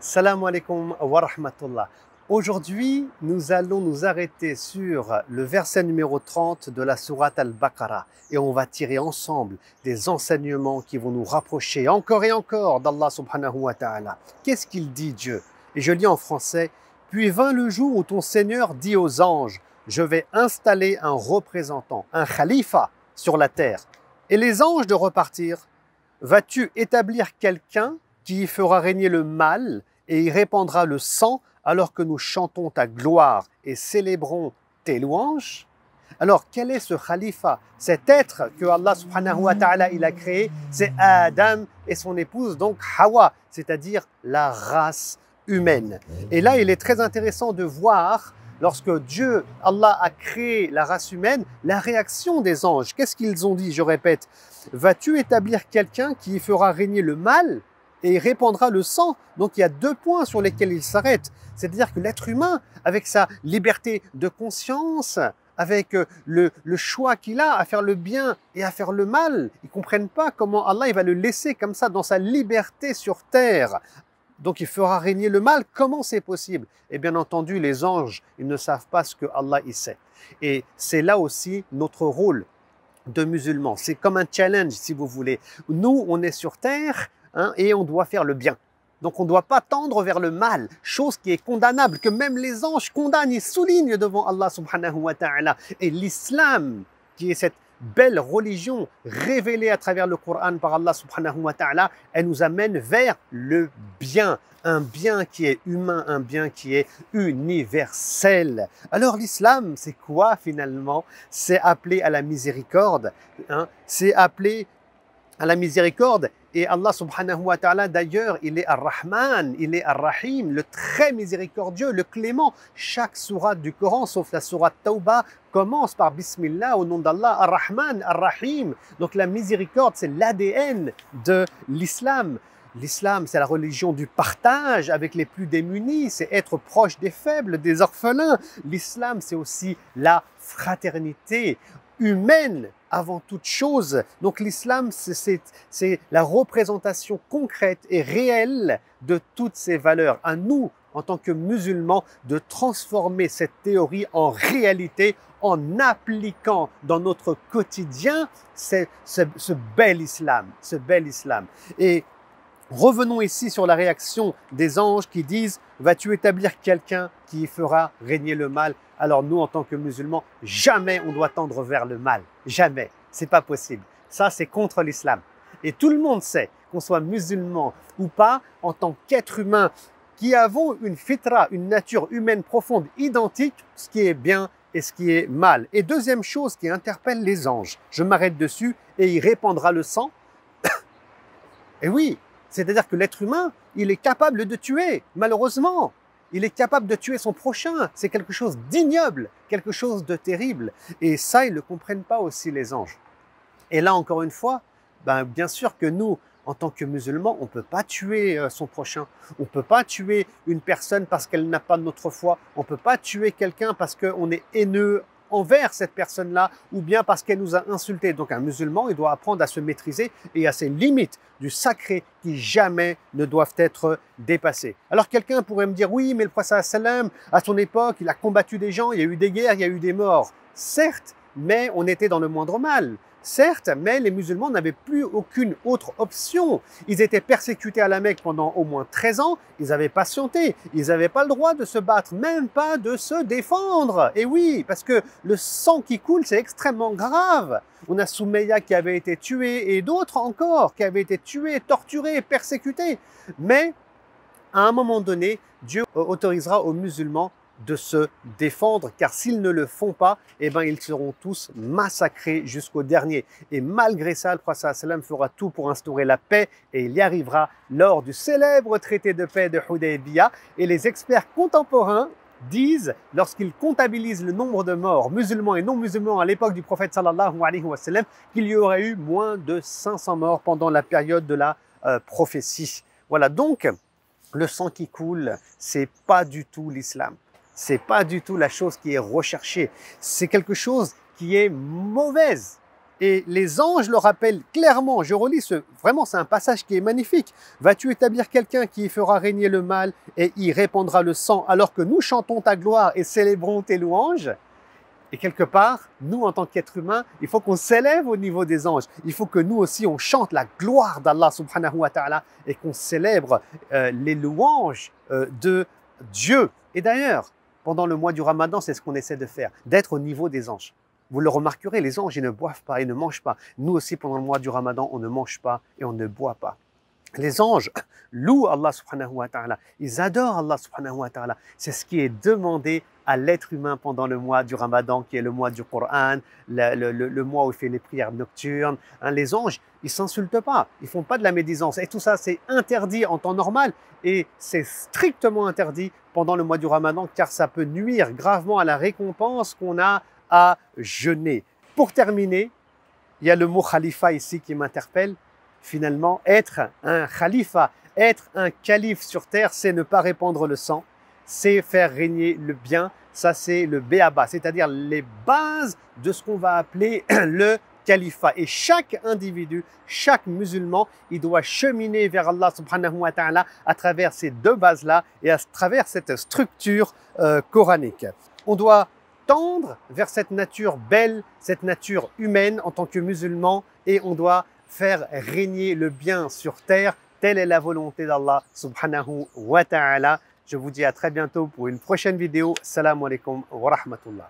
Salam alaikum wa rahmatullah. Aujourd'hui, nous allons nous arrêter sur le verset numéro 30 de la sourate Al-Baqarah et on va tirer ensemble des enseignements qui vont nous rapprocher encore et encore d'Allah subhanahu wa ta'ala. Qu'est-ce qu'il dit Dieu? Et je lis en français: Puis vint le jour où ton Seigneur dit aux anges: Je vais installer un représentant, un khalifa sur la terre. Et les anges de repartir: Vas-tu établir quelqu'un qui y fera régner le mal et y répandra le sang alors que nous chantons ta gloire et célébrons tes louanges? Alors, quel est ce khalifa? Cet être que Allah subhanahu wa ta'ala il a créé, c'est Adam et son épouse, donc Hawa, c'est-à-dire la race humaine. Et là, il est très intéressant de voir, lorsque Dieu, Allah a créé la race humaine, la réaction des anges. Qu'est-ce qu'ils ont dit? Je répète: Vas-tu établir quelqu'un qui y fera régner le mal et répandra le sang? Donc il y a deux points sur lesquels il s'arrête. C'est-à-dire que l'être humain, avec sa liberté de conscience, avec le choix qu'il a à faire le bien et à faire le mal, ils ne comprennent pas comment Allah il va le laisser comme ça dans sa liberté sur terre. Donc il fera régner le mal. Comment c'est possible? Et bien entendu, les anges, ils ne savent pas ce que Allah il sait. Et c'est là aussi notre rôle de musulmans. C'est comme un challenge, si vous voulez. Nous, on est sur terre et on doit faire le bien. Donc on ne doit pas tendre vers le mal, chose qui est condamnable, que même les anges condamnent et soulignent devant Allah subhanahu wa ta'ala. Et l'islam, qui est cette belle religion révélée à travers le Coran par Allah subhanahu wa ta'ala, elle nous amène vers le bien. Un bien qui est humain, un bien qui est universel. Alors l'islam, c'est quoi finalement? C'est appelé à la miséricorde. C'est appelé à la miséricorde. Et Allah subhanahu wa ta'ala, d'ailleurs, il est Ar-Rahman, il est Ar-Rahim, le très miséricordieux, le clément. Chaque sourate du Coran, sauf la sourate Tawbah, commence par Bismillah, au nom d'Allah, Ar-Rahman, Ar-Rahim. Donc la miséricorde, c'est l'ADN de l'islam. L'islam, c'est la religion du partage avec les plus démunis, c'est être proche des faibles, des orphelins. L'islam, c'est aussi la fraternité humaine avant toute chose. Donc l'islam, c'est la représentation concrète et réelle de toutes ces valeurs. À nous, en tant que musulmans, de transformer cette théorie en réalité en appliquant dans notre quotidien ce bel islam, ce bel islam. Et revenons ici sur la réaction des anges qui disent: Vas-tu établir quelqu'un qui fera régner le mal? Alors nous, en tant que musulmans, jamais on doit tendre vers le mal. Jamais. C'est pas possible. Ça, c'est contre l'islam. Et tout le monde sait, qu'on soit musulman ou pas, en tant qu'être humain, qui avons une fitra, une nature humaine profonde, identique, ce qui est bien et ce qui est mal. Et deuxième chose qui interpelle les anges, je m'arrête dessus, et il répandra le sang. Et oui, c'est-à-dire que l'être humain, il est capable de tuer, malheureusement. Il est capable de tuer son prochain. C'est quelque chose d'ignoble, quelque chose de terrible. Et ça, ils ne le comprennent pas aussi, les anges. Et là, encore une fois, bien sûr que nous, en tant que musulmans, on ne peut pas tuer son prochain. On ne peut pas tuer une personne parce qu'elle n'a pas notre foi. On ne peut pas tuer quelqu'un parce qu'on est haineux envers cette personne-là ou bien parce qu'elle nous a insultés. Donc un musulman, il doit apprendre à se maîtriser et à ses limites du sacré qui jamais ne doivent être dépassées. Alors quelqu'un pourrait me dire: oui, mais le prophète sallam, à son époque, il a combattu des gens, il y a eu des guerres, il y a eu des morts. Certes, mais on était dans le moindre mal. Certes, mais les musulmans n'avaient plus aucune autre option. Ils étaient persécutés à la Mecque pendant au moins 13 ans. Ils avaient patienté. Ils n'avaient pas le droit de se battre, même pas de se défendre. Et oui, parce que le sang qui coule, c'est extrêmement grave. On a Soumeya qui avait été tué et d'autres encore qui avaient été tués, torturés, persécutés. Mais à un moment donné, Dieu autorisera aux musulmans de se défendre, car s'ils ne le font pas, ils seront tous massacrés jusqu'au dernier. Et malgré ça, le prophète sallam fera tout pour instaurer la paix, et il y arrivera lors du célèbre traité de paix de Hudaybiyah. Et les experts contemporains disent, lorsqu'ils comptabilisent le nombre de morts musulmans et non musulmans à l'époque du prophète sallallahu alayhi wa sallam, qu'il y aurait eu moins de 500 morts pendant la période de la prophétie. Voilà, donc le sang qui coule, c'est pas du tout l'islam. C'est pas du tout la chose qui est recherchée. C'est quelque chose qui est mauvaise. Et les anges le rappellent clairement. Je relis vraiment, c'est un passage qui est magnifique. Vas-tu établir quelqu'un qui fera régner le mal et y répandra le sang alors que nous chantons ta gloire et célébrons tes louanges? Et quelque part, nous, en tant qu'êtres humains, il faut qu'on s'élève au niveau des anges. Il faut que nous aussi, on chante la gloire d'Allah subhanahu wa ta'ala et qu'on célèbre les louanges de Dieu. Et d'ailleurs, pendant le mois du Ramadan, c'est ce qu'on essaie de faire, d'être au niveau des anges. Vous le remarquerez, les anges, ils ne boivent pas, ils ne mangent pas. Nous aussi, pendant le mois du Ramadan, on ne mange pas et on ne boit pas. Les anges louent Allah subhanahu wa ta'ala. Ils adorent Allah subhanahu wa ta'ala. C'est ce qui est demandé à l'être humain pendant le mois du Ramadan, qui est le mois du Coran, le mois où il fait les prières nocturnes. Les anges, ils ne s'insultent pas, ils ne font pas de la médisance. Et tout ça, c'est interdit en temps normal. Et c'est strictement interdit pendant le mois du Ramadan, car ça peut nuire gravement à la récompense qu'on a à jeûner. Pour terminer, il y a le mot khalifa ici qui m'interpelle. Finalement, être un khalifa, être un calife sur terre, c'est ne pas répandre le sang, c'est faire régner le bien. Ça, c'est le béaba, c'est-à-dire les bases de ce qu'on va appeler le califat. Et chaque individu, chaque musulman, il doit cheminer vers Allah subhanahu wa ta'ala à travers ces deux bases-là et à travers cette structure coranique. On doit tendre vers cette nature belle, cette nature humaine en tant que musulman, et on doit faire régner le bien sur terre. Telle est la volonté d'Allah subhanahu wa ta'ala. Je vous dis à très bientôt pour une prochaine vidéo. Assalamu alaikum wa rahmatullah.